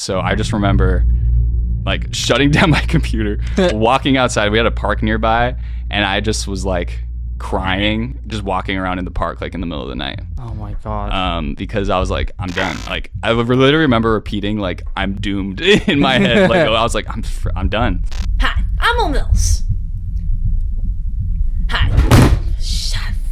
So I just remember like shutting down my computer, walking outside. We had a park nearby, and I just was like crying, just walking around in the park like in the middle of the night. Oh my God. Because I was like, I'm done. Like I literally remember repeating like I'm doomed in my head. Like I was like, I'm done. Hi, I'm O'Mills. Mills. Hi.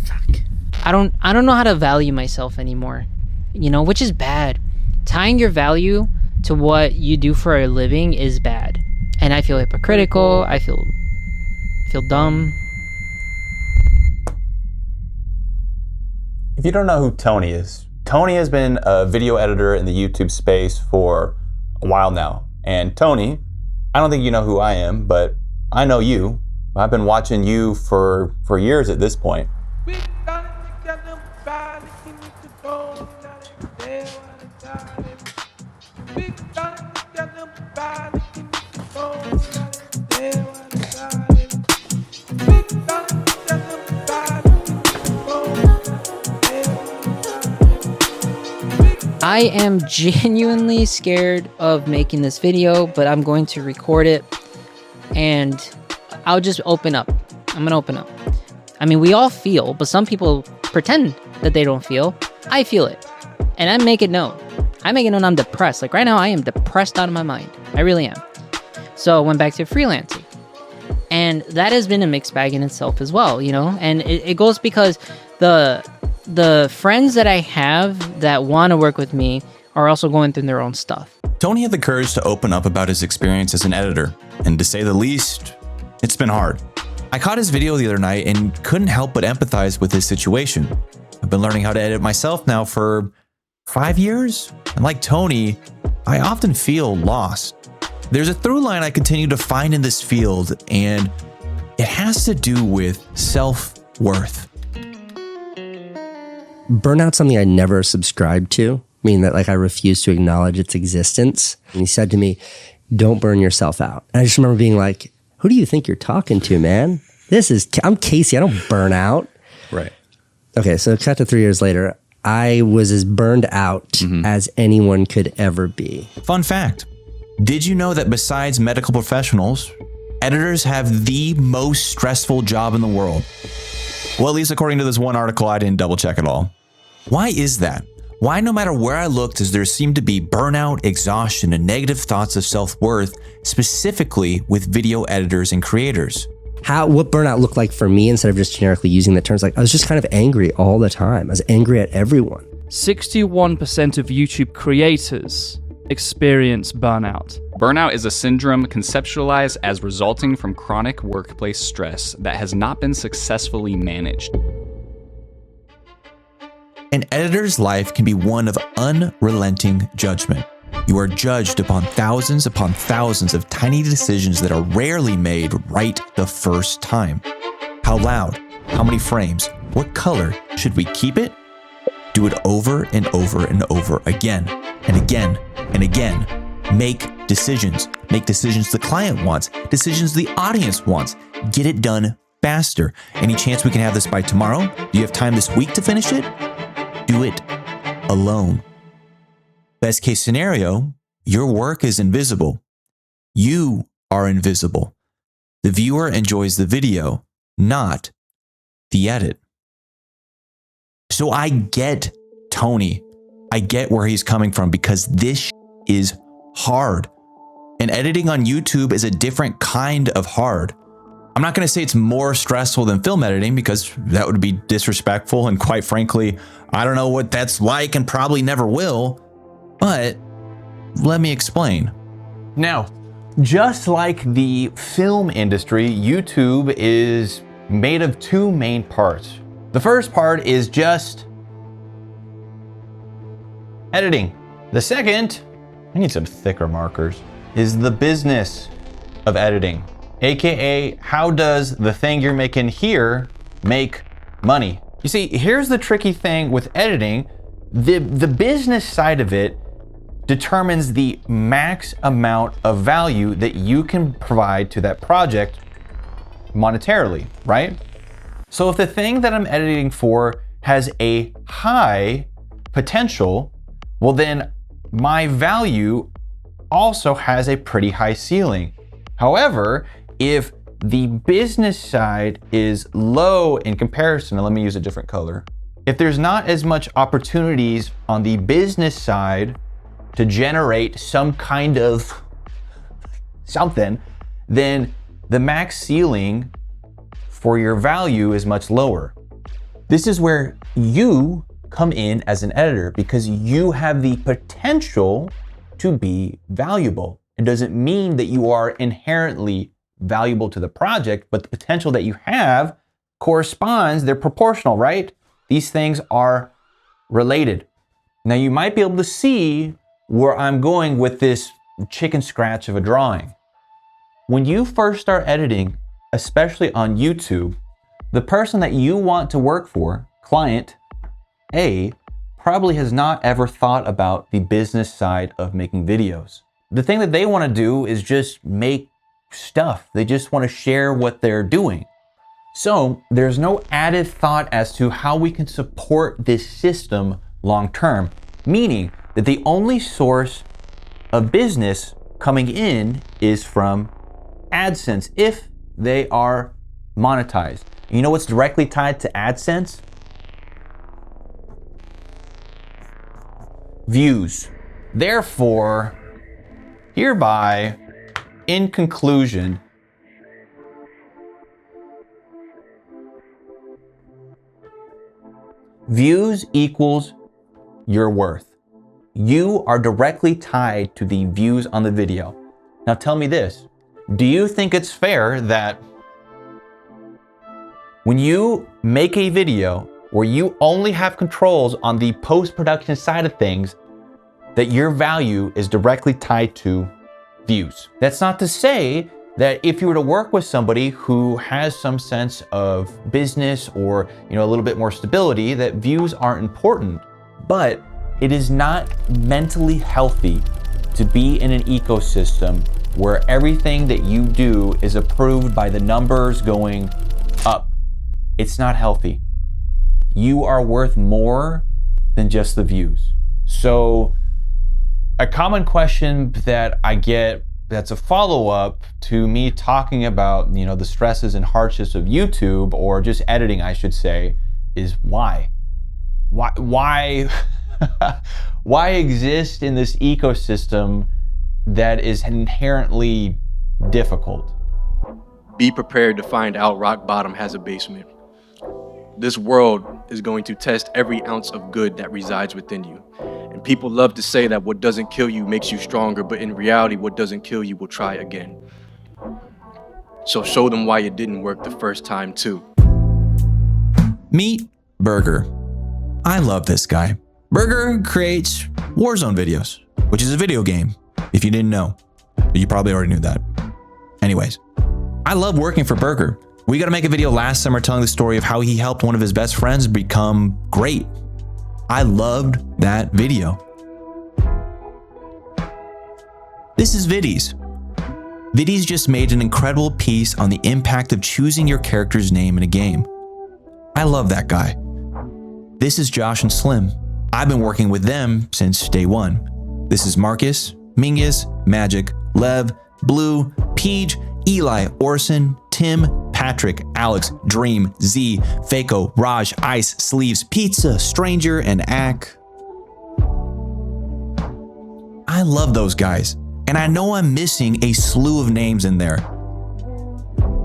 Fuck. I don't know how to value myself anymore, you know, which is bad. Tying your value to what you do for a living is bad, and I feel hypocritical. I feel dumb. If you don't know who Tony is, Tony has been a video editor in the YouTube space for a while now. And Tony, I don't think you know who I am, but I know you. I've been watching you for years at this point. I am genuinely scared of making this video, but I'm going to record it and I'll just open up. I'm gonna open up. I mean, we all feel, but some people pretend that they don't feel. I feel it, and I make it known. I make it known I'm depressed. Like right now, I am depressed out of my mind. I really am. So I went back to freelancing, and that has been a mixed bag in itself as well, you know? And it goes because the friends that I have that want to work with me are also going through their own stuff. Tony had the courage to open up about his experience as an editor, and to say the least, it's been hard. I caught his video the other night and couldn't help but empathize with his situation. I've been learning how to edit myself now for 5 years, and like Tony, I often feel lost. There's a through line I continue to find in this field, and it has to do with self-worth. Burnout's something I never subscribed to, meaning that like I refuse to acknowledge its existence. And he said to me, don't burn yourself out. And I just remember being like, who do you think you're talking to, man? I'm Casey, I don't burn out. Right. Okay, so cut to 3 years later, I was as burned out as anyone could ever be. Fun fact, did you know that besides medical professionals, editors have the most stressful job in the world? Well, at least according to this one article, I didn't double check it all. Why is that? Why no matter where I looked does there seem to be burnout, exhaustion, and negative thoughts of self-worth, specifically with video editors and creators? What burnout looked like for me, instead of just generically using the terms, like I was just kind of angry all the time. I was angry at everyone. 61% of YouTube creators experience burnout. Burnout is a syndrome conceptualized as resulting from chronic workplace stress that has not been successfully managed. An editor's life can be one of unrelenting judgment. You are judged upon thousands of tiny decisions that are rarely made right the first time. How loud? How many frames? What color? Should we keep it? Do it over and over and over again and again and again. Make decisions. Make decisions the client wants, decisions the audience wants. Get it done faster. Any chance we can have this by tomorrow? Do you have time this week to finish it? Do it alone. Best case scenario, your work is invisible. You are invisible. The viewer enjoys the video, not the edit. So I get Tony. I get where he's coming from because this is hard. And editing on YouTube is a different kind of hard. I'm not going to say it's more stressful than film editing because that would be disrespectful. And quite frankly, I don't know what that's like and probably never will. But let me explain. Now, just like the film industry, YouTube is made of two main parts. The first part is just editing. The second, I need some thicker markers, is the business of editing. AKA, how does the thing you're making here make money? You see, here's the tricky thing with editing. The business side of it determines the max amount of value that you can provide to that project monetarily, right? So if the thing that I'm editing for has a high potential, well then my value also has a pretty high ceiling. However, if the business side is low in comparison, and let me use a different color. If there's not as much opportunities on the business side to generate some kind of something, then the max ceiling for your value is much lower. This is where you come in as an editor because you have the potential to be valuable. It doesn't mean that you are inherently valuable to the project, but the potential that you have corresponds, they're proportional, right? These things are related. Now you might be able to see where I'm going with this chicken scratch of a drawing. When you first start editing, especially on YouTube, the person that you want to work for, client A, probably has not ever thought about the business side of making videos. The thing that they want to do is just make stuff. They just want to share what they're doing. So there's no added thought as to how we can support this system long term, meaning that the only source of business coming in is from AdSense if they are monetized. You know what's directly tied to AdSense? Views. Therefore, hereby, in conclusion, views equals your worth. You are directly tied to the views on the video. Now tell me this, do you think it's fair that when you make a video where you only have controls on the post-production side of things, that your value is directly tied to views? That's not to say that if you were to work with somebody who has some sense of business or, a little bit more stability, that views aren't important. But it is not mentally healthy to be in an ecosystem where everything that you do is approved by the numbers going up. It's not healthy. You are worth more than just the views. So a common question that I get that's a follow-up to me talking about, the stresses and hardships of YouTube, or just editing, I should say, is why? Why exist in this ecosystem that is inherently difficult? Be prepared to find out rock bottom has a basement. This world is going to test every ounce of good that resides within you. And people love to say that what doesn't kill you makes you stronger, but in reality, what doesn't kill you will try again. So show them why it didn't work the first time too. Meet Burger. I love this guy. Burger creates Warzone videos, which is a video game, if you didn't know. But you probably already knew that. Anyways, I love working for Burger. We got to make a video last summer telling the story of how he helped one of his best friends become great. I loved that video. This is Viddies. Viddies just made an incredible piece on the impact of choosing your character's name in a game. I love that guy. This is Josh and Slim. I've been working with them since day one. This is Marcus, Mingus, Magic, Lev, Blue, Peach, Eli, Orson, Tim, Patrick, Alex, Dream, Z, Fako, Raj, Ice, Sleeves, Pizza, Stranger, and Ak. I love those guys, and I know I'm missing a slew of names in there.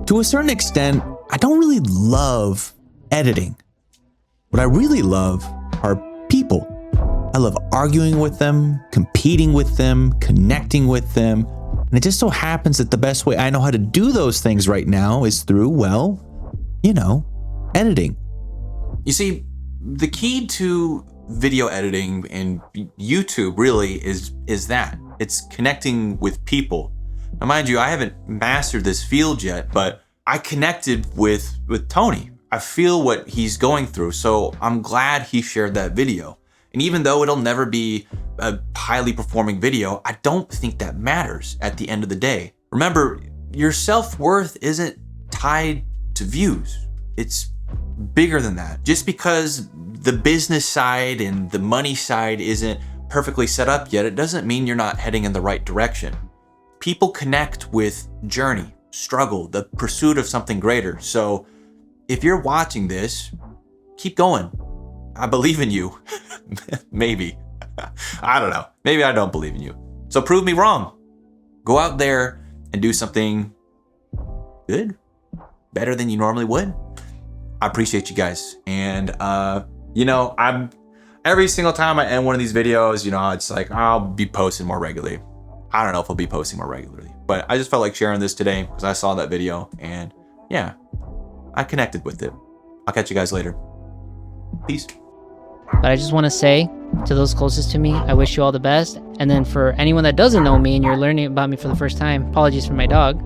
To a certain extent, I don't really love editing. What I really love are people. I love arguing with them, competing with them, connecting with them. And it just so happens that the best way I know how to do those things right now is through, editing. You see, the key to video editing and YouTube really is that. It's connecting with people. Now, mind you, I haven't mastered this field yet, but I connected with Tony. I feel what he's going through, so I'm glad he shared that video. And even though it'll never be a highly performing video, I don't think that matters at the end of the day. Remember, your self-worth isn't tied to views. It's bigger than that. Just because the business side and the money side isn't perfectly set up yet, it doesn't mean you're not heading in the right direction. People connect with journey, struggle, the pursuit of something greater. So if you're watching this, keep going. I believe in you. Maybe. I don't know. Maybe I don't believe in you. So prove me wrong. Go out there and do something good, better than you normally would. I appreciate you guys. And, I'm every single time I end one of these videos, it's like, I'll be posting more regularly. I don't know if I'll be posting more regularly, but I just felt like sharing this today because I saw that video and yeah, I connected with it. I'll catch you guys later. Peace. But I just want to say to those closest to me, I wish you all the best. And then for anyone that doesn't know me and you're learning about me for the first time, apologies for my dog.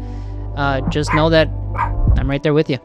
Just know that I'm right there with you.